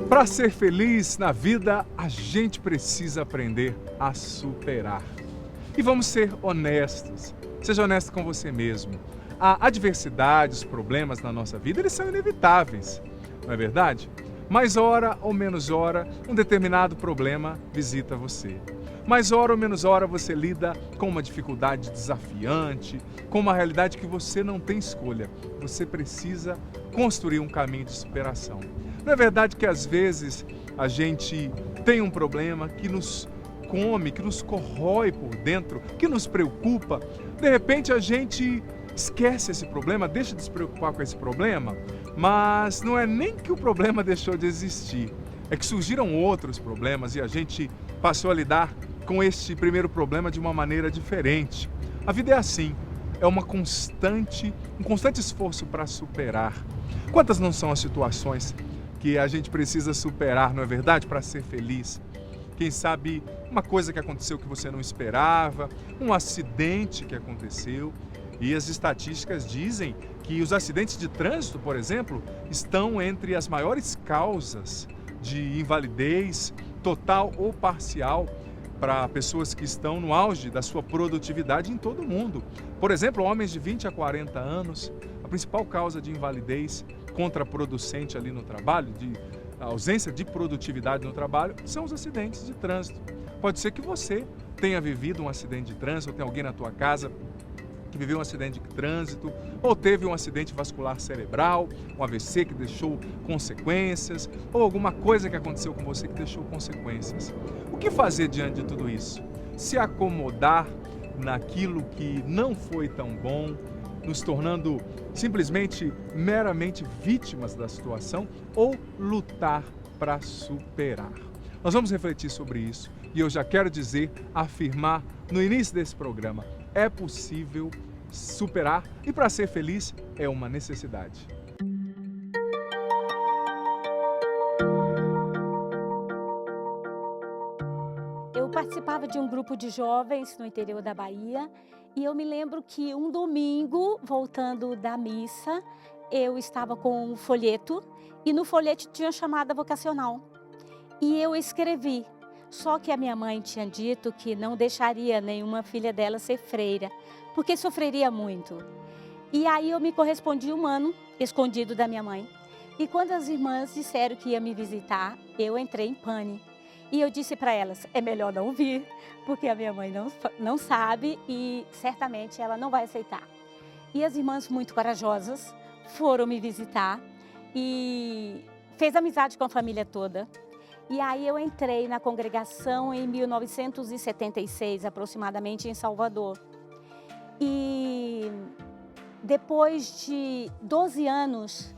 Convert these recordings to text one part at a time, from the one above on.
Para ser feliz na vida, a gente precisa aprender a superar. E vamos ser honestos. Seja honesto com você mesmo. A adversidade, os problemas na nossa vida, eles são inevitáveis, não é verdade? Mais hora ou menos hora, um determinado problema visita você. Mais hora ou menos hora você lida com uma dificuldade desafiante, com uma realidade que você não tem escolha. Você precisa construir um caminho de superação. Não é verdade que às vezes a gente tem um problema que nos come, que nos corrói por dentro, que nos preocupa? De repente a gente esquece esse problema, deixa de se preocupar com esse problema, mas não é nem que o problema deixou de existir, é que surgiram outros problemas e a gente passou a lidar com este primeiro problema de uma maneira diferente. A vida é assim, é um constante esforço para superar. Quantas não são as situações que a gente precisa superar, não é verdade, para ser feliz? Quem sabe uma coisa que aconteceu que você não esperava, um acidente que aconteceu. E as estatísticas dizem que os acidentes de trânsito, por exemplo, estão entre as maiores causas de invalidez total ou parcial para pessoas que estão no auge da sua produtividade em todo o mundo. Por exemplo, homens de 20 a 40 anos, a principal causa de invalidez contraproducente ali no trabalho, de ausência de produtividade no trabalho, são os acidentes de trânsito. Pode ser que você tenha vivido um acidente de trânsito, ou tem alguém na tua casa que viveu um acidente de trânsito, ou teve um acidente vascular cerebral, um AVC que deixou consequências, ou alguma coisa que aconteceu com você que deixou consequências. O que fazer diante de tudo isso? Se acomodar naquilo que não foi tão bom, nos tornando simplesmente meramente vítimas da situação, ou lutar para superar? Nós vamos refletir sobre isso e eu já quero dizer, afirmar no início desse programa, é possível superar e para ser feliz é uma necessidade. Eu participava de um grupo de jovens no interior da Bahia e eu me lembro que um domingo, voltando da missa, eu estava com um folheto e no folheto tinha chamada vocacional. E eu escrevi, só que a minha mãe tinha dito que não deixaria nenhuma filha dela ser freira, porque sofreria muito. E aí eu me correspondi um ano, escondido da minha mãe. E quando as irmãs disseram que ia me visitar, eu entrei em pane. E eu disse para elas, é melhor não vir, porque a minha mãe não sabe e certamente ela não vai aceitar. E as irmãs muito corajosas foram me visitar e fez amizade com a família toda. E aí eu entrei na congregação em 1976, aproximadamente, em Salvador. E depois de 12 anos,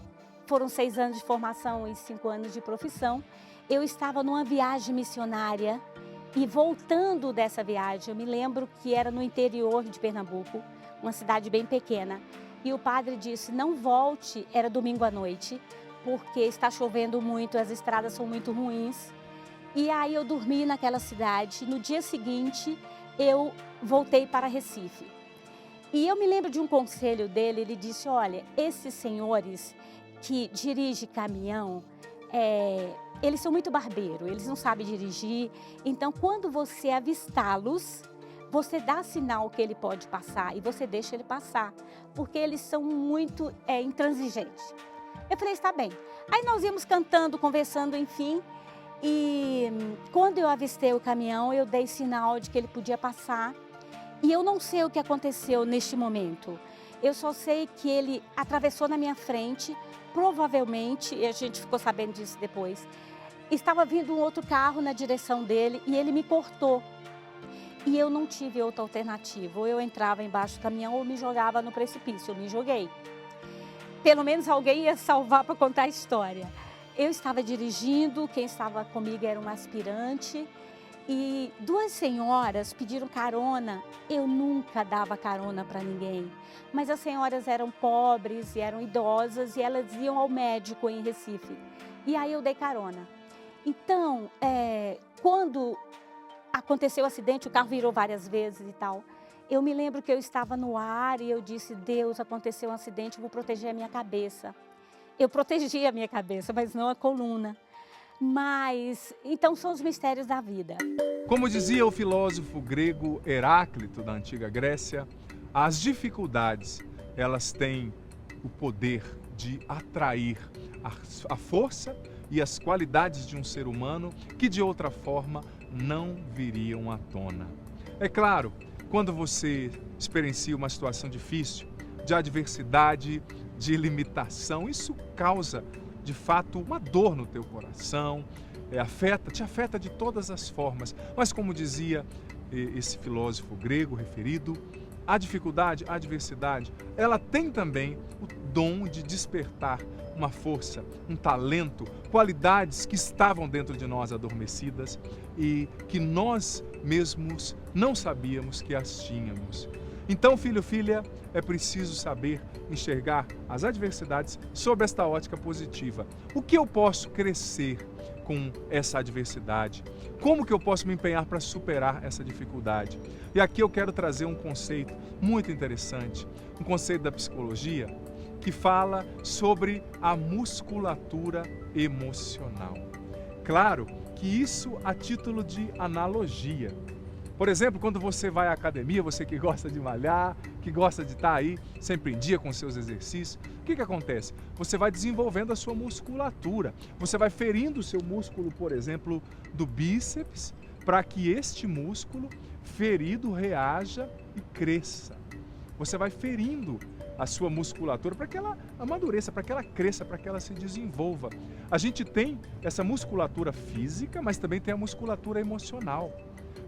foram 6 anos de formação e 5 anos de profissão, eu estava numa viagem missionária e voltando dessa viagem, eu me lembro que era no interior de Pernambuco, uma cidade bem pequena. E o padre disse, não volte, era domingo à noite, porque está chovendo muito, as estradas são muito ruins. E aí eu dormi naquela cidade, no dia seguinte eu voltei para Recife. E eu me lembro de um conselho dele, ele disse, olha, esses senhores que dirigem caminhão, eles são muito barbeiros, eles não sabem dirigir, então quando você avistá-los, você dá sinal que ele pode passar e você deixa ele passar, porque eles são muito intransigentes. Eu falei, está bem. Aí nós íamos cantando, conversando, enfim, e quando eu avistei o caminhão, eu dei sinal de que ele podia passar e eu não sei o que aconteceu neste momento. Eu só sei que ele atravessou na minha frente, provavelmente, e a gente ficou sabendo disso depois, estava vindo um outro carro na direção dele e ele me cortou. E eu não tive outra alternativa, ou eu entrava embaixo do caminhão ou me jogava no precipício, eu me joguei. Pelo menos alguém ia salvar para contar a história. Eu estava dirigindo, quem estava comigo era um aspirante e 2 senhoras pediram carona. Eu nunca dava carona para ninguém, mas as senhoras eram pobres e eram idosas e elas iam ao médico em Recife. E aí eu dei carona. Então, quando aconteceu o acidente, o carro virou várias vezes e tal. Eu me lembro que eu estava no ar e eu disse, Deus, aconteceu um acidente, eu vou proteger a minha cabeça. Eu protegi a minha cabeça, mas não a coluna. Mas, então são os mistérios da vida. Como dizia o filósofo grego Heráclito, da antiga Grécia, as dificuldades, elas têm o poder de atrair a força e as qualidades de um ser humano que de outra forma não viriam à tona. É claro, quando você experiencia uma situação difícil, de adversidade, de limitação, isso causa, de fato, uma dor no teu coração, te afeta de todas as formas. Mas como dizia esse filósofo grego referido, a dificuldade, a adversidade, ela tem também o dom de despertar uma força, um talento, qualidades que estavam dentro de nós adormecidas e que nós mesmos não sabíamos que as tínhamos. Então, filho, filha, é preciso saber enxergar as adversidades sob esta ótica positiva. O que eu posso crescer com essa adversidade? Como que eu posso me empenhar para superar essa dificuldade? E aqui eu quero trazer um conceito muito interessante, um conceito da psicologia que fala sobre a musculatura emocional. Claro que isso a título de analogia. Por exemplo, quando você vai à academia, você que gosta de malhar, que gosta de estar aí sempre em dia com seus exercícios, o que acontece? Você vai desenvolvendo a sua musculatura, você vai ferindo o seu músculo, por exemplo, do bíceps, para que este músculo ferido reaja e cresça. Você vai ferindo a sua musculatura para que ela amadureça, para que ela cresça, para que ela se desenvolva. A gente tem essa musculatura física, mas também tem a musculatura emocional.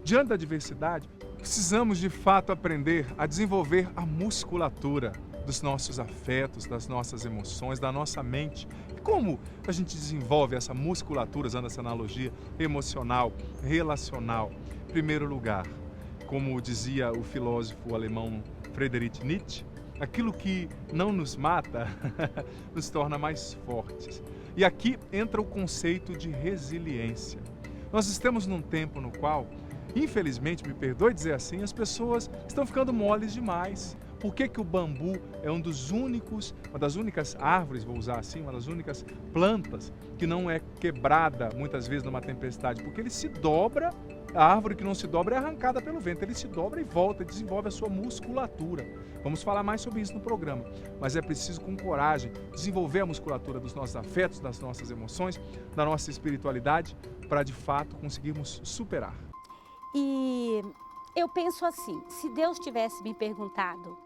Diante da adversidade, precisamos de fato aprender a desenvolver a musculatura dos nossos afetos, das nossas emoções, da nossa mente. E como a gente desenvolve essa musculatura, usando essa analogia emocional, relacional? Em primeiro lugar, como dizia o filósofo alemão Friedrich Nietzsche, aquilo que não nos mata nos torna mais fortes. E aqui entra o conceito de resiliência. Nós estamos num tempo no qual, infelizmente, me perdoe dizer assim, as pessoas estão ficando moles demais. Por que o bambu é uma das únicas árvores, vou usar assim, uma das únicas plantas que não é quebrada muitas vezes numa tempestade? Porque ele se dobra, a árvore que não se dobra é arrancada pelo vento, ele se dobra e volta, desenvolve a sua musculatura. Vamos falar mais sobre isso no programa, mas é preciso com coragem desenvolver a musculatura dos nossos afetos, das nossas emoções, da nossa espiritualidade, para de fato conseguirmos superar. E eu penso assim, se Deus tivesse me perguntado,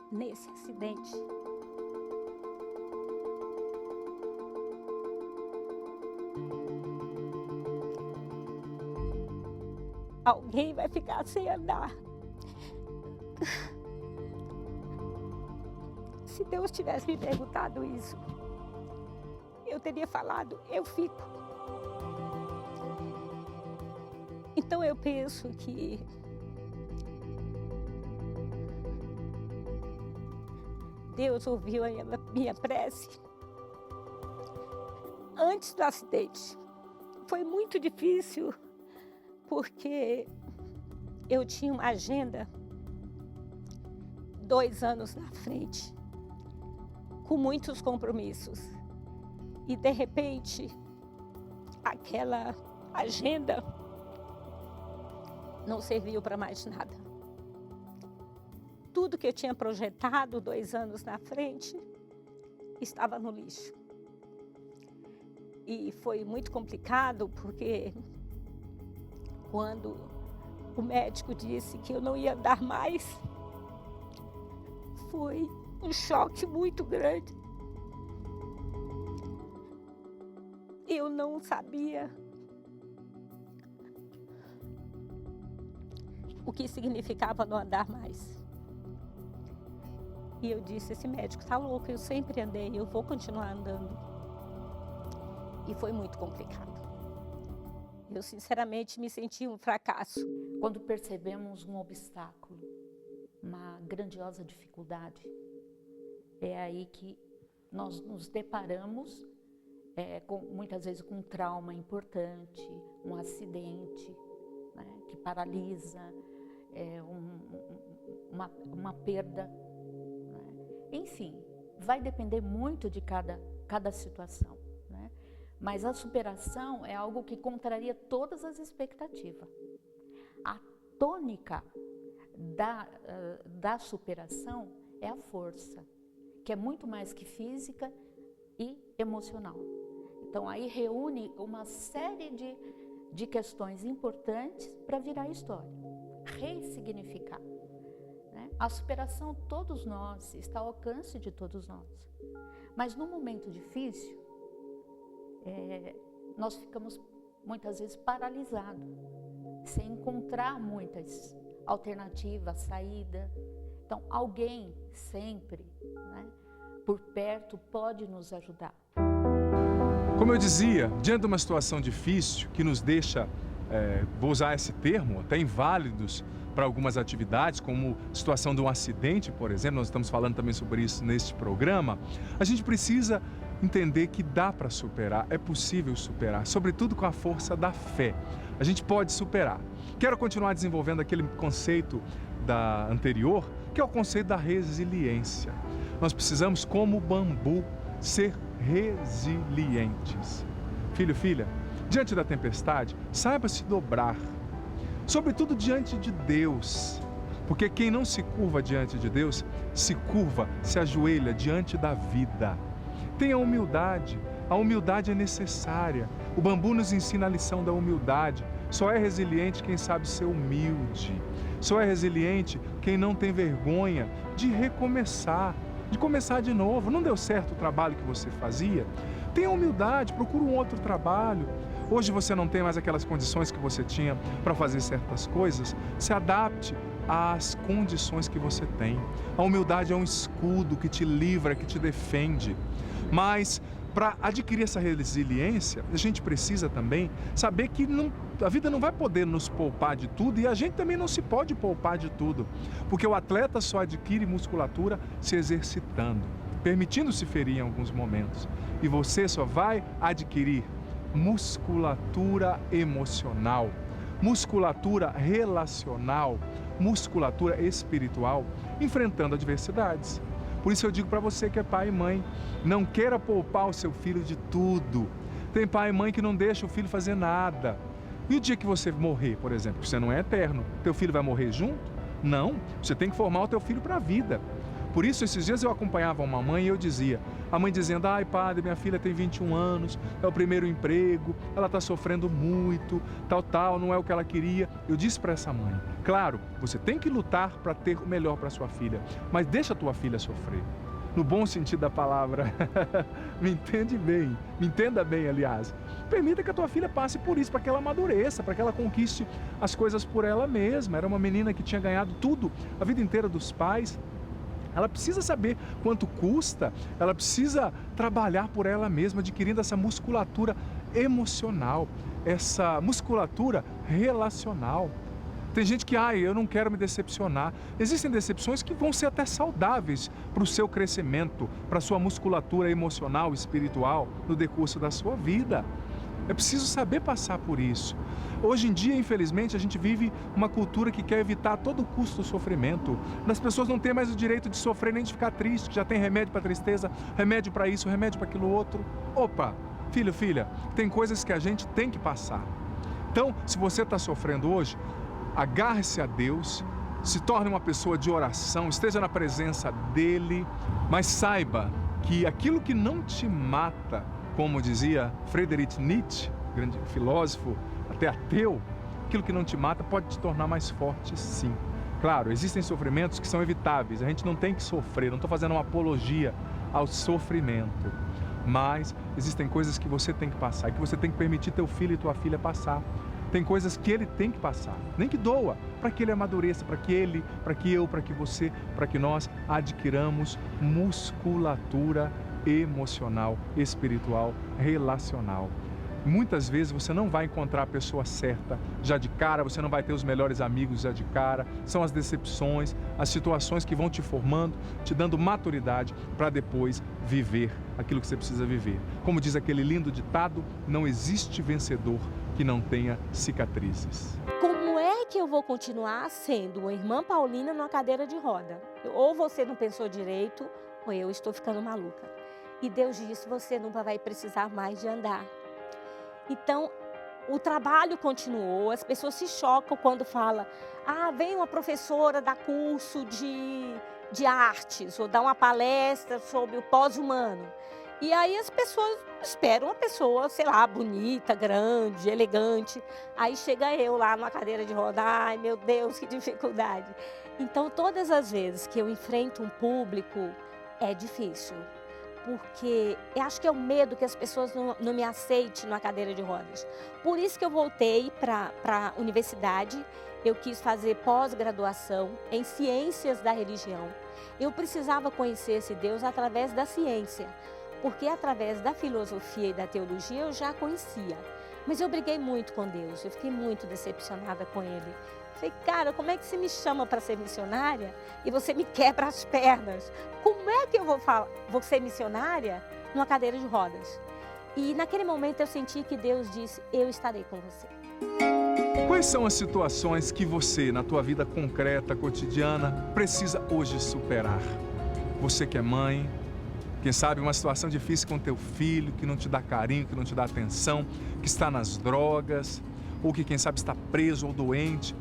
nesse acidente, alguém vai ficar sem andar. Se Deus tivesse me perguntado isso, eu teria falado, eu fico. Então eu penso que Deus ouviu a minha prece antes do acidente. Foi muito difícil, porque eu tinha uma agenda 2 anos na frente, com muitos compromissos. E, de repente, aquela agenda não serviu para mais nada. Tudo que eu tinha projetado 2 anos na frente estava no lixo. E foi muito complicado, porque quando o médico disse que eu não ia andar mais, foi um choque muito grande. Eu não sabia o que significava não andar mais. E eu disse, esse médico está louco, eu sempre andei, eu vou continuar andando. E foi muito complicado. Eu, sinceramente, me senti um fracasso. Quando percebemos um obstáculo, uma grandiosa dificuldade, é aí que nós nos deparamos muitas vezes com um trauma importante, um acidente, né, que paralisa, uma perda, né? Enfim, vai depender muito de cada situação, né? Mas a superação é algo que contraria todas as expectativas. A tônica da superação é a força, que é muito mais que física e emocional. Então aí reúne uma série de questões importantes para virar história, ressignificar, né? A superação, todos nós, está ao alcance de todos nós. Mas no momento difícil, nós ficamos muitas vezes paralisados, sem encontrar muitas alternativas, saída. Então alguém sempre, né, por perto pode nos ajudar. Como eu dizia, diante de uma situação difícil que nos deixa, vou usar esse termo, até inválidos para algumas atividades, como situação de um acidente, por exemplo, nós estamos falando também sobre isso neste programa, a gente precisa entender que dá para superar, é possível superar, sobretudo com a força da fé. A gente pode superar. Quero continuar desenvolvendo aquele conceito anterior, que é o conceito da resiliência. Nós precisamos, como bambu, ser resilientes. Filho, filha, diante da tempestade, saiba se dobrar, sobretudo diante de Deus, porque quem não se curva diante de Deus, se ajoelha diante da vida. Tenha humildade, a humildade é necessária. O bambu nos ensina a lição da humildade. Só é resiliente quem sabe ser humilde. Só é resiliente quem não tem vergonha de recomeçar, de começar de novo. Não deu certo o trabalho que você fazia? Tenha humildade, procura um outro trabalho. Hoje você não tem mais aquelas condições que você tinha para fazer certas coisas. Se adapte às condições que você tem. A humildade é um escudo que te livra, que te defende. Mas para adquirir essa resiliência, a gente precisa também saber que a vida não vai poder nos poupar de tudo e a gente também não se pode poupar de tudo, porque o atleta só adquire musculatura se exercitando, permitindo-se ferir em alguns momentos. E você só vai adquirir musculatura emocional, musculatura relacional, musculatura espiritual, enfrentando adversidades. Por isso eu digo para você que é pai e mãe, não queira poupar o seu filho de tudo. Tem pai e mãe que não deixa o filho fazer nada. E o dia que você morrer, por exemplo, você não é eterno, teu filho vai morrer junto? Não, você tem que formar o teu filho para a vida. Por isso, esses dias eu acompanhava uma mãe e eu dizia, a mãe dizendo, ai padre, minha filha tem 21 anos, é o primeiro emprego, ela está sofrendo muito, tal, não é o que ela queria. Eu disse para essa mãe, claro, você tem que lutar para ter o melhor para sua filha, mas deixa a tua filha sofrer. No bom sentido da palavra, me entenda bem, aliás. Permita que a tua filha passe por isso, para que ela amadureça, para que ela conquiste as coisas por ela mesma. Era uma menina que tinha ganhado tudo, a vida inteira dos pais. Ela precisa saber quanto custa, ela precisa trabalhar por ela mesma, adquirindo essa musculatura emocional, essa musculatura relacional. Tem gente que, eu não quero me decepcionar. Existem decepções que vão ser até saudáveis para o seu crescimento, para a sua musculatura emocional, espiritual, no decurso da sua vida. É preciso saber passar por isso. Hoje em dia, infelizmente, a gente vive uma cultura que quer evitar a todo custo o sofrimento. As pessoas não têm mais o direito de sofrer nem de ficar triste, que já tem remédio para tristeza, remédio para isso, remédio para aquilo outro. Opa, filho, filha, tem coisas que a gente tem que passar. Então, se você está sofrendo hoje, agarre-se a Deus, se torne uma pessoa de oração, esteja na presença dEle, mas saiba que aquilo que não te mata, como dizia Friedrich Nietzsche, grande filósofo, até ateu, aquilo que não te mata pode te tornar mais forte, sim. Claro, existem sofrimentos que são evitáveis, a gente não tem que sofrer, não estou fazendo uma apologia ao sofrimento, mas existem coisas que você tem que passar e que você tem que permitir teu filho e tua filha passar. Tem coisas que ele tem que passar, nem que doa, para que ele amadureça, para que ele, para que eu, para que você, para que nós adquiramos musculatura emocional, espiritual, relacional. Muitas vezes você não vai encontrar a pessoa certa já de cara, você não vai ter os melhores amigos já de cara. São as decepções, as situações que vão te formando, te dando maturidade para depois viver aquilo que você precisa viver. Como diz aquele lindo ditado, não existe vencedor que não tenha cicatrizes. Como é que eu vou continuar sendo uma irmã Paulina numa cadeira de roda? Ou você não pensou direito, ou eu estou ficando maluca. E Deus disse, você nunca vai precisar mais de andar. Então, o trabalho continuou, as pessoas se chocam quando fala, vem uma professora dar curso de artes, ou dar uma palestra sobre o pós-humano. E aí as pessoas esperam uma pessoa, sei lá, bonita, grande, elegante. Aí chega eu lá numa cadeira de roda, ai meu Deus, que dificuldade. Então todas as vezes que eu enfrento um público, é difícil. Porque eu acho que é o medo que as pessoas não me aceitem na cadeira de rodas. Por isso que eu voltei para a universidade, eu quis fazer pós-graduação em ciências da religião. Eu precisava conhecer esse Deus através da ciência, porque através da filosofia e da teologia eu já conhecia. Mas eu briguei muito com Deus, eu fiquei muito decepcionada com Ele. Falei, cara, como é que você me chama para ser missionária e você me quebra as pernas? Como é que eu vou ser missionária numa cadeira de rodas? E naquele momento eu senti que Deus disse, eu estarei com você. Quais são as situações que você, na tua vida concreta, cotidiana, precisa hoje superar? Você que é mãe, quem sabe uma situação difícil com teu filho, que não te dá carinho, que não te dá atenção, que está nas drogas, ou que quem sabe está preso ou doente.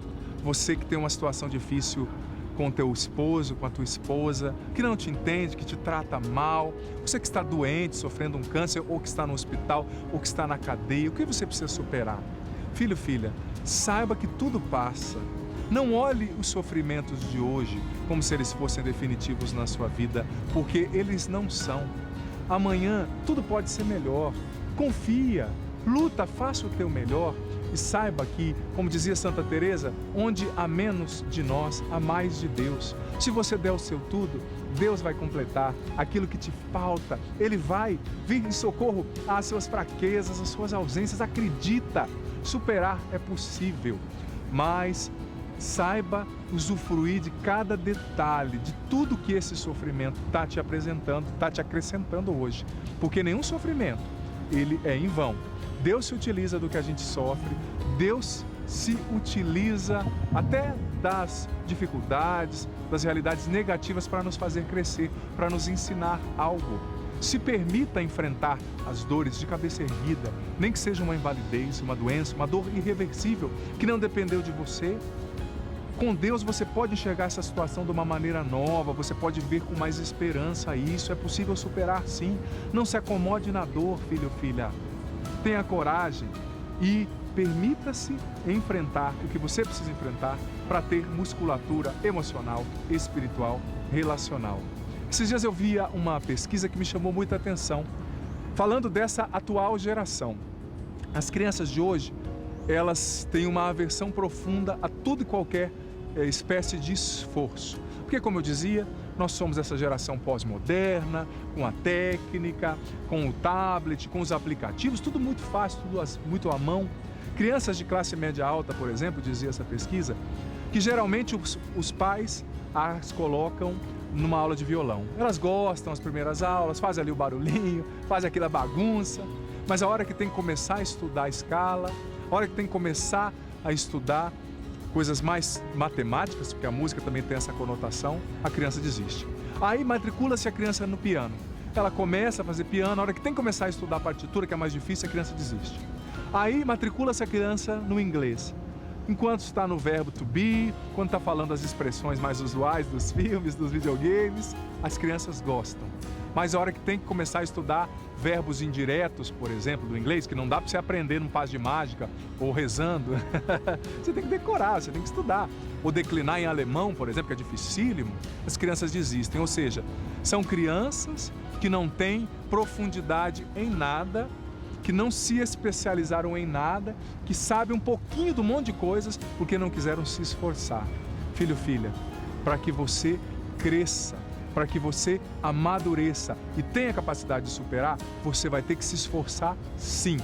Você que tem uma situação difícil com o teu esposo, com a tua esposa, que não te entende, que te trata mal. Você que está doente, sofrendo um câncer, ou que está no hospital, ou que está na cadeia. O que você precisa superar? Filho, filha, saiba que tudo passa. Não olhe os sofrimentos de hoje como se eles fossem definitivos na sua vida, porque eles não são. Amanhã tudo pode ser melhor. Confia, luta, faça o teu melhor. E saiba que, como dizia Santa Teresa, onde há menos de nós, há mais de Deus. Se você der o seu tudo, Deus vai completar aquilo que te falta. Ele vai vir em socorro às suas fraquezas, às suas ausências. Acredita, superar é possível. Mas saiba usufruir de cada detalhe, de tudo que esse sofrimento está te apresentando, está te acrescentando hoje. Porque nenhum sofrimento, ele é em vão. Deus se utiliza do que a gente sofre, Deus se utiliza até das dificuldades, das realidades negativas para nos fazer crescer, para nos ensinar algo. Se permita enfrentar as dores de cabeça erguida, nem que seja uma invalidez, uma doença, uma dor irreversível que não dependeu de você. Com Deus você pode enxergar essa situação de uma maneira nova, você pode ver com mais esperança isso, é possível superar sim. Não se acomode na dor, filho ou filha. Tenha coragem e permita-se enfrentar o que você precisa enfrentar para ter musculatura emocional, espiritual, relacional. Esses dias eu via uma pesquisa que me chamou muita atenção, falando dessa atual geração. As crianças de hoje, elas têm uma aversão profunda a tudo e qualquer espécie de esforço. Porque, como eu dizia, nós somos essa geração pós-moderna, com a técnica, com o tablet, com os aplicativos, tudo muito fácil, tudo muito à mão. Crianças de classe média alta, por exemplo, dizia essa pesquisa, que geralmente os pais as colocam numa aula de violão. Elas gostam das primeiras aulas, fazem ali o barulhinho, fazem aquela bagunça, mas a hora que tem que começar a estudar a escala, a hora que tem que começar a estudar coisas mais matemáticas, porque a música também tem essa conotação, a criança desiste. Aí matricula-se a criança no piano. Ela começa a fazer piano, a hora que tem que começar a estudar a partitura, que é mais difícil, a criança desiste. Aí matricula-se a criança no inglês. Enquanto está no verbo to be, quando está falando as expressões mais usuais dos filmes, dos videogames, as crianças gostam. Mas a hora que tem que começar a estudar verbos indiretos, por exemplo, do inglês, que não dá para você aprender num passe de mágica ou rezando, você tem que decorar, você tem que estudar. Ou declinar em alemão, por exemplo, que é dificílimo, as crianças desistem. Ou seja, são crianças que não têm profundidade em nada, que não se especializaram em nada, que sabem um pouquinho do monte de coisas porque não quiseram se esforçar. Filho, filha, para que você cresça, para que você amadureça e tenha capacidade de superar, você vai ter que se esforçar sim.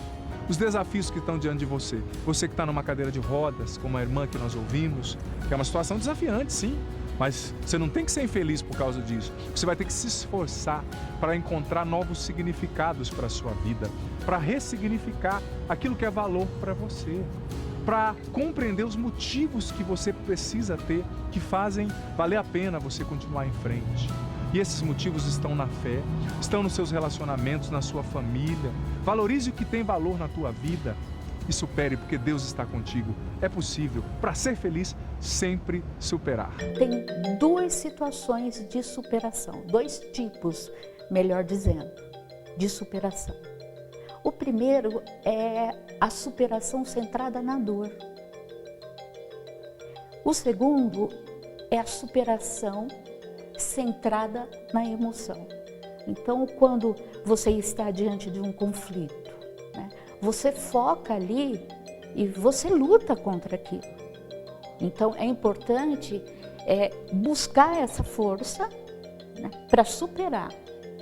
Os desafios que estão diante de você que está numa cadeira de rodas, como a irmã que nós ouvimos, que é uma situação desafiante sim, Mas você não tem que ser infeliz por causa disso. Você vai ter que se esforçar para encontrar novos significados para a sua vida, para ressignificar aquilo que é valor para você, para compreender os motivos que você precisa ter, que fazem valer a pena você continuar em frente. E esses motivos estão na fé, estão nos seus relacionamentos, na sua família. Valorize o que tem valor na tua vida e supere, porque Deus está contigo. É possível, para ser feliz, sempre superar. Tem duas situações de superação, dois tipos, melhor dizendo, de superação. O primeiro é a superação centrada na dor. O segundo é a superação centrada na emoção. Então, quando você está diante de um conflito, né, você foca ali e você luta contra aquilo. Então, é importante buscar essa força, né, para superar,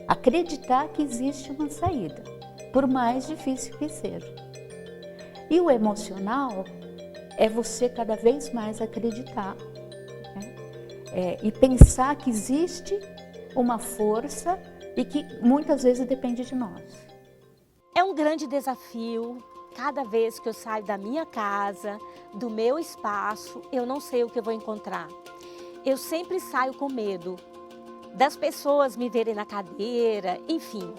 acreditar que existe uma saída, por mais difícil que seja. E o emocional é você cada vez mais acreditar, né, e pensar que existe uma força e que muitas vezes depende de nós. É um grande desafio. Cada vez que eu saio da minha casa, do meu espaço, eu não sei o que eu vou encontrar. Eu sempre saio com medo das pessoas me verem na cadeira, enfim.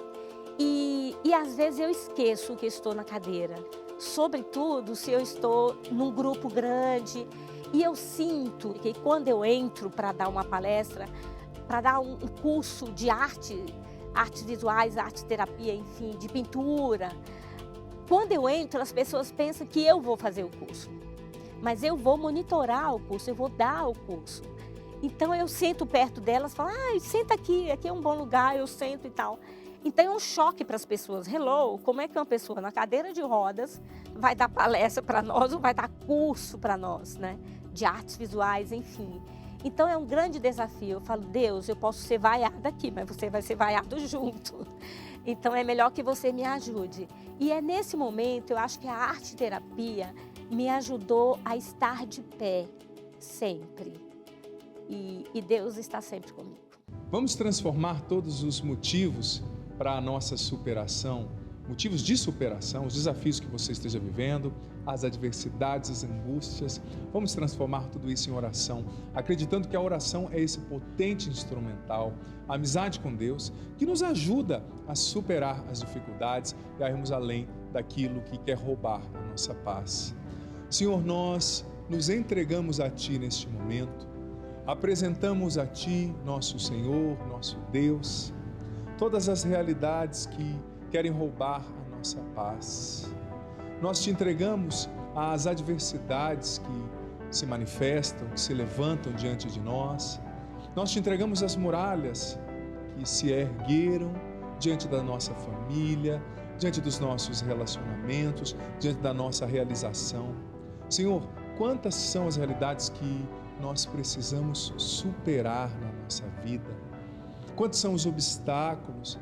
E às vezes eu esqueço que estou na cadeira. Sobretudo se eu estou num grupo grande. E eu sinto que quando eu entro para dar uma palestra, para dar um curso de artes visuais, arte terapia, enfim, de pintura, quando eu entro, as pessoas pensam que eu vou fazer o curso. Mas eu vou monitorar o curso, eu vou dar o curso. Então eu sento perto delas e falo, senta aqui é um bom lugar, eu sento e tal. Então é um choque para as pessoas. Hello, como é que uma pessoa na cadeira de rodas vai dar palestra para nós ou vai dar curso para nós, né? De artes visuais, enfim. Então é um grande desafio. Eu falo, Deus, eu posso ser vaiada aqui, mas você vai ser vaiado junto. Então é melhor que você me ajude. E é nesse momento, eu acho que a arte terapia me ajudou a estar de pé sempre. E Deus está sempre comigo. Vamos transformar todos os motivos para a nossa superação, motivos de superação, os desafios que você esteja vivendo, as adversidades, as angústias. Vamos transformar tudo isso em oração, acreditando que a oração é esse potente instrumental, a amizade com Deus, que nos ajuda a superar as dificuldades e a irmos além daquilo que quer roubar a nossa paz. Senhor, nós nos entregamos a Ti neste momento, apresentamos a Ti, nosso Senhor, nosso Deus, todas as realidades que querem roubar a nossa paz. Nós Te entregamos as adversidades que se manifestam, que se levantam diante de nós. Nós Te entregamos as muralhas que se ergueram diante da nossa família, diante dos nossos relacionamentos, diante da nossa realização. Senhor, quantas são as realidades que nós precisamos superar na nossa vida? Quantos são os obstáculos?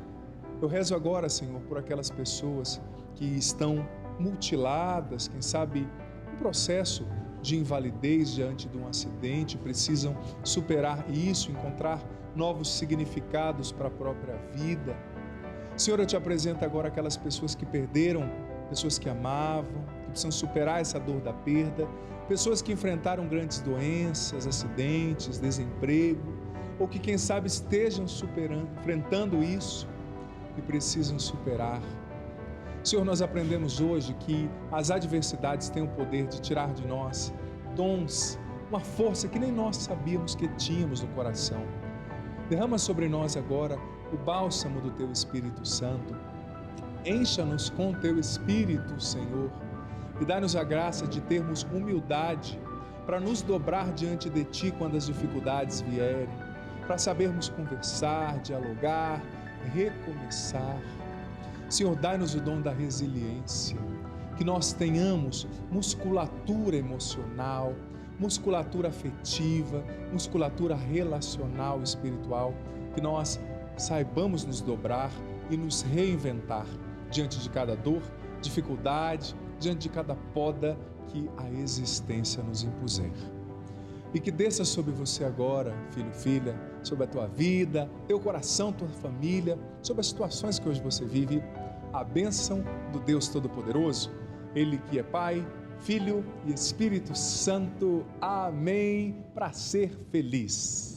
Eu rezo agora, Senhor, por aquelas pessoas que estão mutiladas, quem sabe um processo de invalidez diante de um acidente, precisam superar isso, encontrar novos significados para a própria vida. Senhor, eu Te apresento agora aquelas pessoas que perderam, pessoas que amavam, que precisam superar essa dor da perda, pessoas que enfrentaram grandes doenças, acidentes, desemprego, ou que quem sabe estejam enfrentando isso e precisam superar. Senhor, nós aprendemos hoje que as adversidades têm o poder de tirar de nós dons, uma força que nem nós sabíamos que tínhamos no coração. Derrama sobre nós agora o bálsamo do Teu Espírito Santo. Encha-nos com o Teu Espírito, Senhor, e dá-nos a graça de termos humildade para nos dobrar diante de Ti quando as dificuldades vierem, para sabermos conversar, dialogar, recomeçar. Senhor, dai-nos o dom da resiliência, que nós tenhamos musculatura emocional, musculatura afetiva, musculatura relacional, espiritual, que nós saibamos nos dobrar e nos reinventar diante de cada dor, dificuldade, diante de cada poda que a existência nos impuser. e que desça sobre você agora, filho, filha, sobre a tua vida, teu coração, tua família, sobre as situações que hoje você vive, a bênção do Deus Todo-Poderoso, Ele que é Pai, Filho e Espírito Santo. Amém. Para ser feliz.